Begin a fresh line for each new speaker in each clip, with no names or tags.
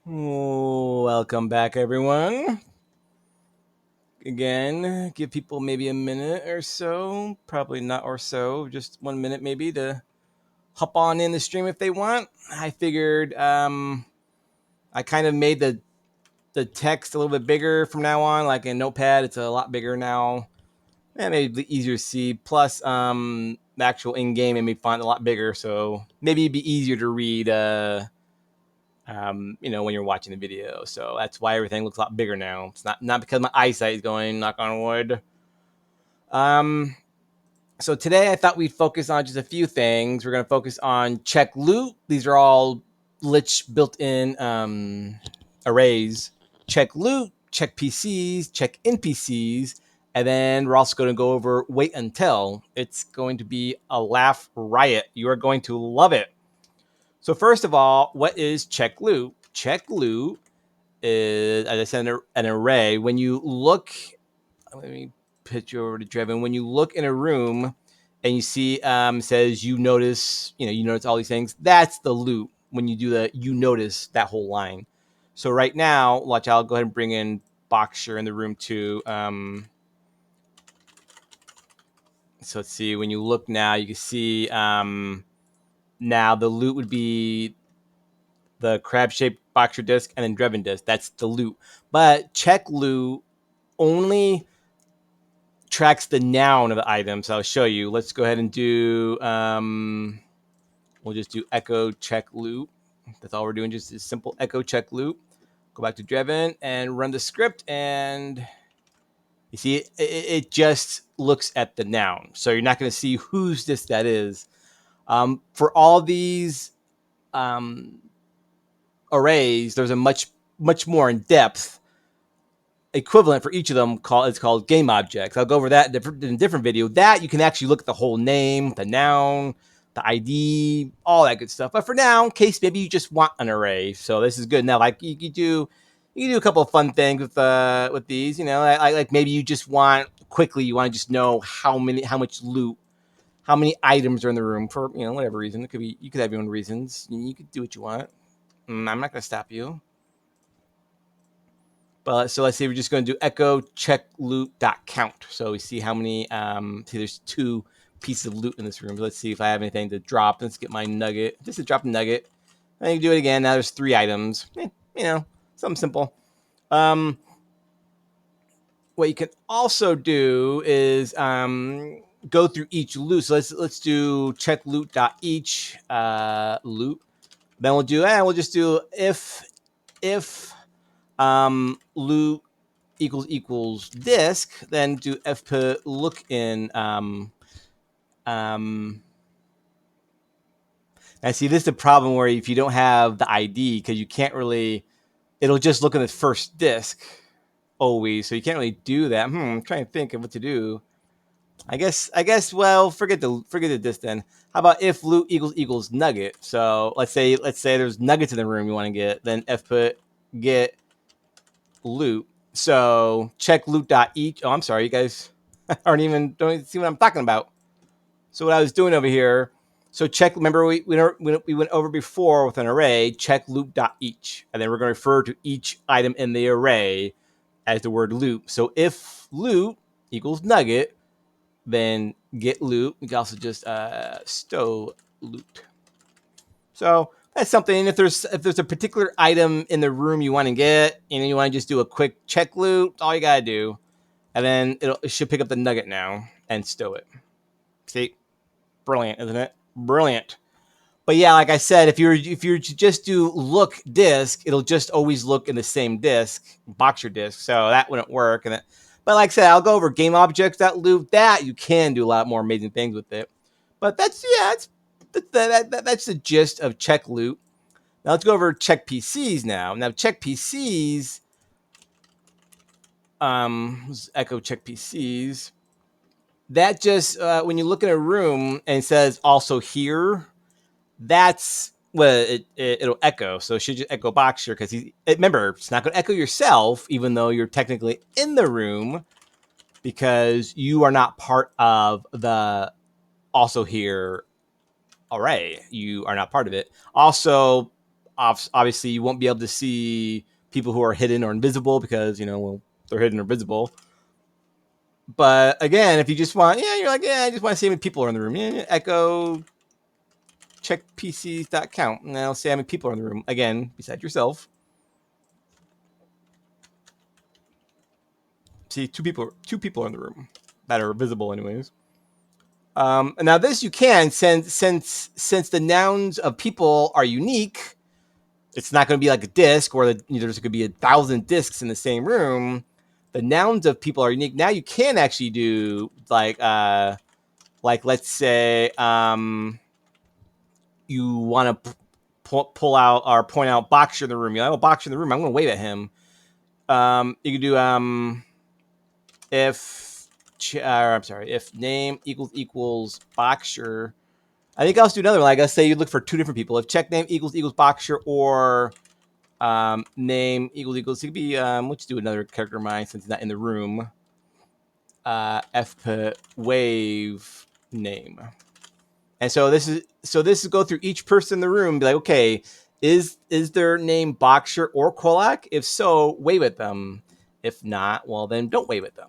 Welcome back, everyone. Again, give people maybe a minute or so, probably not or so, just 1 minute maybe to hop on in the stream if they want. I figured I kind of made the text a little bit bigger from now on, like in Notepad. It's a lot bigger now. Maybe easier to see. Plus, the actual in-game made me font a lot bigger, so maybe it'd be easier to read. When you're watching the video. So that's why everything looks a lot bigger now. It's not because my eyesight is going, knock on wood. So today I thought we'd focus on just a few things. We're going to focus on checkloot. These are all Lich built-in arrays. Checkloot, checkpcs, checknpcs, and then we're also going to go over wait until. It's going to be a laugh riot. You are going to love it. So first of all, what is checkloot? Checkloot is, as I said, an array. When you look, let me pitch you over to Dreaven. When you look in a room and you see says you notice all these things, that's the loot. When you do the you notice that whole line. So right now, watch, I'll go ahead and bring in Boxer in the room too. So let's see. When you look now, you can see now the loot would be the crab-shaped Boxer disc and then Dreaven disc. That's the loot. But checkloot only tracks the noun of the item. So I'll show you. Let's go ahead and do, we'll just do echo checkloot. That's all we're doing, just a simple echo checkloot. Go back to Dreaven and run the script, and you see it just looks at the noun. So you're not going to see whose disc that is. For all these arrays, there's a much more in depth equivalent for each of them. It's called game objects. I'll go over that in a different video. That you can actually look at the whole name, the noun, the ID, all that good stuff. But for now, in case maybe you just want an array, so this is good. Now, like you can do a couple of fun things with these. Like maybe you just want quickly. You want to just know how much loot, how many items are in the room for whatever reason. It could be, you could have your own reasons. You could do what you want. I'm not going to stop you. But so let's say we're just going to do echo checkloot.count. So we see how many, see there's 2 pieces of loot in this room. So let's see if I have anything to drop. Let's get my nugget. Just to drop a nugget. And you do it again. Now there's 3 items. Something simple. What you can also do is go through each loot. So let's do checkloot.each loot. Then we'll just do if loot equals disk, then do fput look in now see, this is the problem where if you don't have the ID, because you can't really, it'll just look in the first disk always, so you can't really do that. I'm trying to think of what to do. I guess well, forget the disk then. How about if loot equals nugget? So let's say there's nuggets in the room you want to get, then fput get loot. So check loot.each. Oh, I'm sorry, you guys don't even see what I'm talking about. So what I was doing over here, so check, remember we went over before with an array, check loot.each, and then we're going to refer to each item in the array as the word loot. So if loot equals nugget, then get loot. We can also just stow loot. So that's something. If there's a particular item in the room you want to get, and you want to just do a quick check loot, all you gotta do, and then it should pick up the nugget now and stow it. See, brilliant, isn't it? Brilliant. But yeah, like I said, if you're to just do look disk, it'll just always look in the same disk, Boxer disk. So that wouldn't work. But like I said, I'll go over game objects that loop. That you can do a lot more amazing things with it. But that's the gist of check loot. Now let's go over checkpcs now. Now checkpcs, let's echo checkpcs. That just when you look in a room and it says also here, that's what it'll echo. So it should just echo Boxer, because remember, it's not going to echo yourself, even though you're technically in the room, because you are not part of the also here array. You are not part of it. Also, obviously you won't be able to see people who are hidden or invisible because, well, they're hidden or visible. But again, if you just want, you're like, I just want to see how many people are in the room. Echo checkpcs.count. Now see how many people are in the room. Again, besides yourself. See, two people are in the room that are visible, anyways. And now this you can, since the nouns of people are unique, it's not going to be like a disc where there's going to be 1,000 discs in the same room. The nouns of people are unique. Now you can actually do like let's say you want to pull out or point out Boxer in the room. You're like, Boxer in the room. I'm going to wave at him. You can do if name equals Boxer. I think I'll also do another one. Like, let's say you look for two different people. If check name equals Boxer or name equals it could be let's do another character of mine since it's not in the room. fp wave name. And so this is go through each person in the room and be like, okay, is their name Boxer or Kolak? If so, wave at them. If not, well then don't wave at them.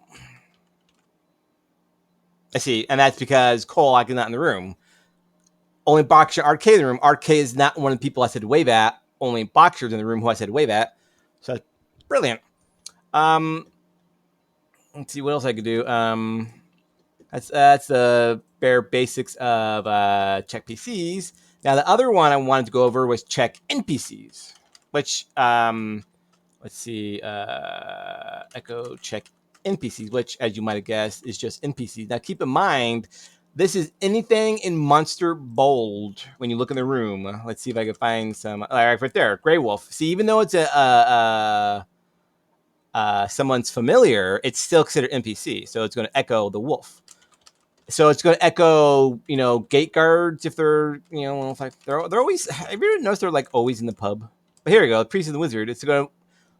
I see, and that's because Kolak is not in the room. Only Boxer RK in the room. RK is not one of the people I said to wave at. Only Boxer's in the room who I said to wave at. So that's brilliant. Let's see what else I could do. That's the bare basics of checkpcs. Now the other one I wanted to go over was checknpcs, which let's see, echo checknpcs, which as you might have guessed is just npcs. Now keep in mind, this is anything in monster bold when you look in the room. Let's see if I can find some. All right, right there, Grey Wolf. See, even though it's someone's familiar, it's still considered NPC. So it's going to echo the wolf. So it's going to echo, gate guards if they're, they're always. Have you ever noticed they're like always in the pub? But here we go, the priest and the wizard. It's going to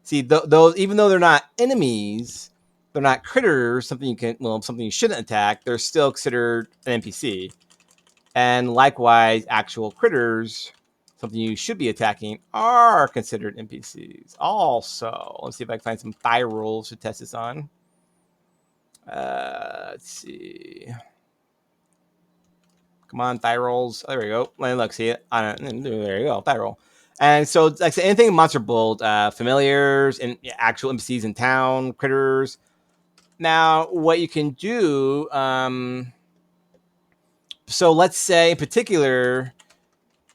see those, even though they're not enemies, they're not critters. Something you shouldn't attack. They're still considered an NPC. And likewise, actual critters, something you should be attacking, are considered NPCs. Also, let's see if I can find some thigh rolls to test this on. Let's see. Come on, thigh rolls. Oh, there we go. Look, see it. There you go, thigh roll. And so, like I said, anything in Monster Bold, familiars and actual NPCs in town, critters. Now, what you can do. So let's say, in particular,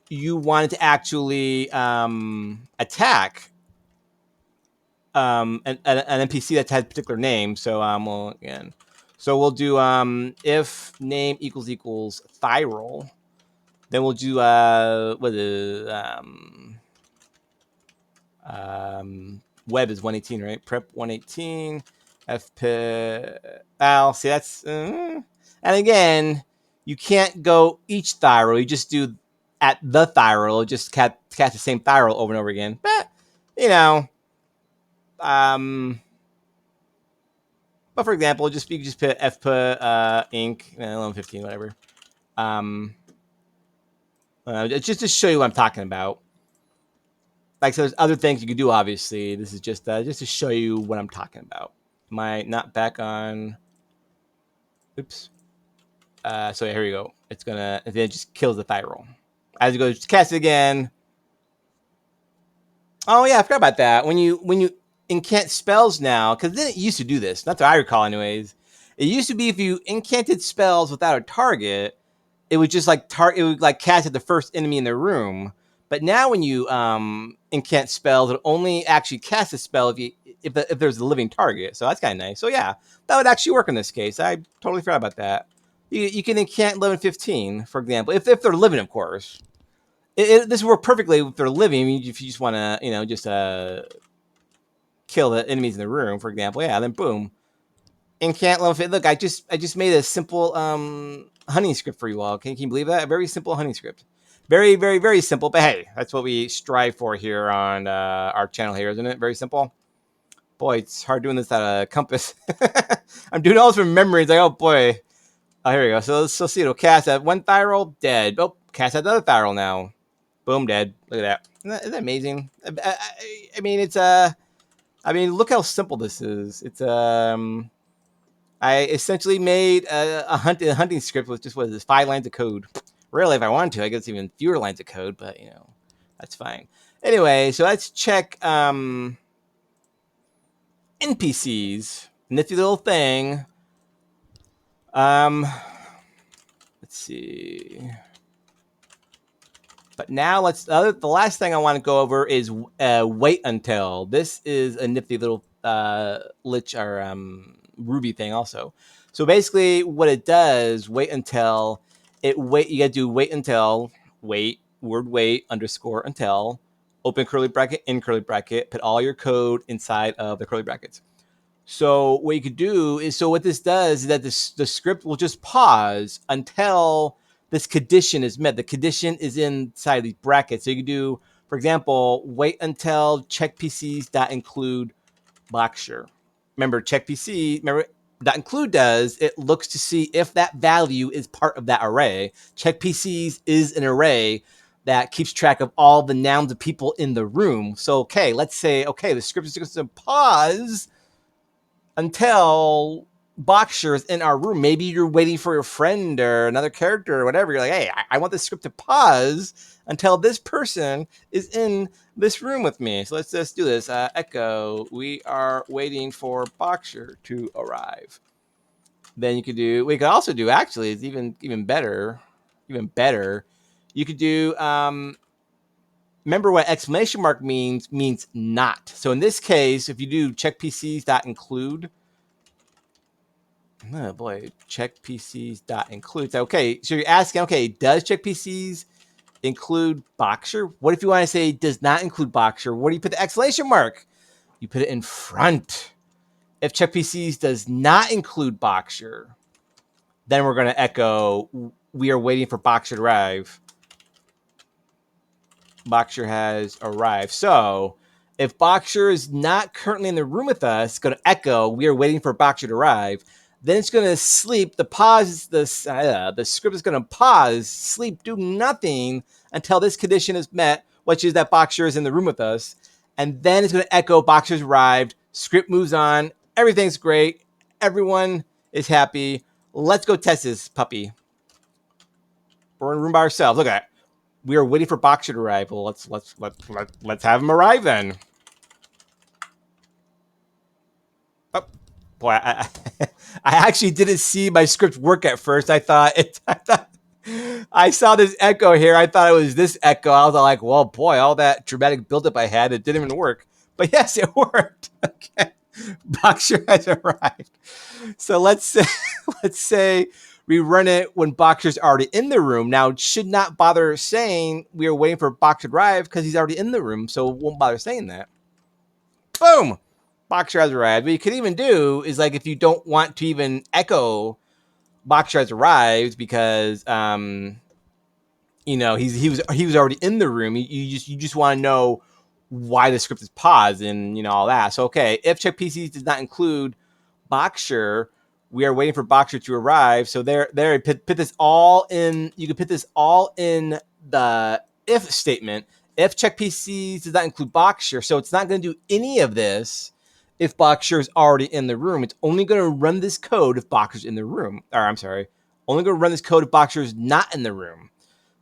you wanted to actually attack an NPC that has a particular name. So we'll do if name equals thigh roll. Then we'll do web is 118, right? Prep 118. FP. See, that's and again, you can't go each thigh roll. You just do at the thigh roll. Just cast the same thigh roll over and over again. But but for example, you can just put FP Inc. 1115, whatever. Just to show you what I'm talking about. Like, so there's other things you can do. Obviously, this is just to show you what I'm talking about. Am I not back on? Oops. So here we go. It's gonna, and then it just kills the thigh roll. As you go, just cast it again. Oh yeah, I forgot about that. When you incant spells now, because then it used to do this. Not that I recall, anyways. It used to be if you incanted spells without a target, it would just it would cast at the first enemy in the room. But now when you incant spells, it only actually cast a spell if there's a living target. So that's kind of nice. So yeah, that would actually work in this case. I totally forgot about that. You can incant 1115, for example, if they're living, of course. This would work perfectly if they're living. If you just want to, just kill the enemies in the room, for example. Yeah, then boom. Incant 1115. Look, I just made a simple hunting script for you all. Can you believe that? A very simple hunting script. Very, very, very simple. But hey, that's what we strive for here on our channel here, isn't it? Very simple. Boy, it's hard doing this out of compass. I'm doing all this from memory. It's like, oh boy. Oh, here we go. So see, it'll cast that one thigh roll, dead. Oh, cast that other thigh roll now. Boom, dead. Look at that. Isn't that amazing? I mean, it's I mean, look how simple this is. It's I essentially made a hunting script with just what is this 5 lines of code. Really, if I wanted to, I guess even fewer lines of code, but you know, that's fine. Anyway, so let's check NPCs. Nifty little thing. Let's see. But now the last thing I want to go over is wait until. This is a nifty little lich or Ruby thing also. So basically what it does, you gotta do wait until, word wait underscore until, open curly bracket, in curly bracket, put all your code inside of the curly brackets. So what you could do is, so what this does is that the script will just pause until this condition is met. The condition is inside these brackets. So you could do, for example, wait until checkpcs.include Blacksure. Remember, .include does, it looks to see if that value is part of that array. Checkpcs is an array that keeps track of all the nouns of people in the room. So, okay, let's say, okay, the script is going to pause until Boxer is in our room. Maybe you're waiting for your friend or another character or whatever. You're like, hey, I want the script to pause until this person is in this room with me. So let's just do this. Echo, we are waiting for Boxer to arrive. Then you could do, we could also do, actually, it's even better. You could do, remember what exclamation mark means not. So in this case, if you do checkpcs.include, oh boy, checkpcs.include. Okay, so you're asking, okay, does checkpcs include Boxer? What if you want to say does not include Boxer? Where do you put the exclamation mark? You put it in front. If checkpcs does not include Boxer, then we're going to echo, we are waiting for Boxer to arrive. Boxer has arrived. So if Boxer is not currently in the room with us, it's going to echo, we are waiting for Boxer to arrive. Then it's going to sleep. The script is going to pause, sleep, do nothing until this condition is met, which is that Boxer is in the room with us. And then it's going to echo, Boxer's arrived. Script moves on. Everything's great. Everyone is happy. Let's go test this puppy. We're in a room by ourselves. Look at that. We are waiting for Boxer to arrive. Well, let's have him arrive then. Oh, boy, I actually didn't see my script work at first. I thought I saw this echo here. I thought it was this echo. I was like, well, boy, all that dramatic buildup I had, it didn't even work. But yes, it worked. Okay, Boxer has arrived. So let's say we run it when Boxer's already in the room. Now, it should not bother saying we are waiting for Boxer to arrive because he's already in the room, so it won't bother saying that. Boom! Boxer has arrived. What you could even do is, like, if you don't want to even echo Boxer has arrived because you know, he was already in the room. You just want to know why the script is paused and, you know, all that. So okay, if checkpcs does not include Boxer, we are waiting for Boxer to arrive. So there, put this all in. You can put this all in the if statement. If checkpcs does not include Boxer, so it's not going to do any of this if Boxer is already in the room. It's only going to run this code if Boxer's in the room. Or I'm sorry, only going to run this code if Boxer is not in the room.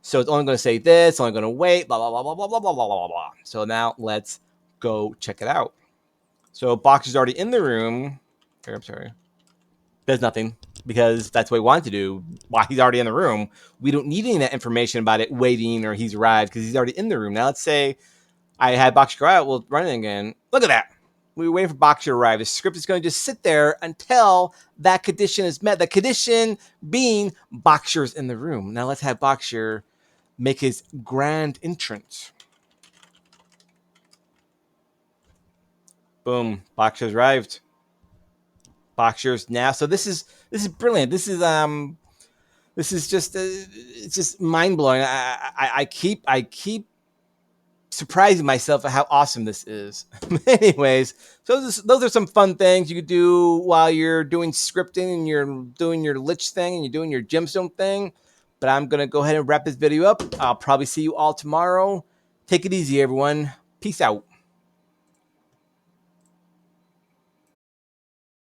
So it's only going to say this, only going to wait, blah, blah, blah, blah, blah, blah, blah, blah, blah, blah. So now let's go check it out. So Boxer's already in the room. I'm sorry. Does nothing because that's what we wanted to do. While he's already in the room, we don't need any of that information about it waiting or he's arrived because he's already in the room. Now let's say I had Boxer go out. We'll run it again. Look at that. We were waiting for Boxer to arrive. The script is going to just sit there until that condition is met. The condition being Boxer's in the room. Now let's have Boxer make his grand entrance. Boom. Boxer's arrived. Boxer's now. So this is brilliant. This is just it's just mind blowing. I keep surprising myself at how awesome this is. Anyways, so those are some fun things you could do while you're doing scripting and you're doing your lich thing and you're doing your gemstone thing. But I'm going to go ahead and wrap this video up. I'll probably see you all tomorrow. Take it easy, everyone. Peace out.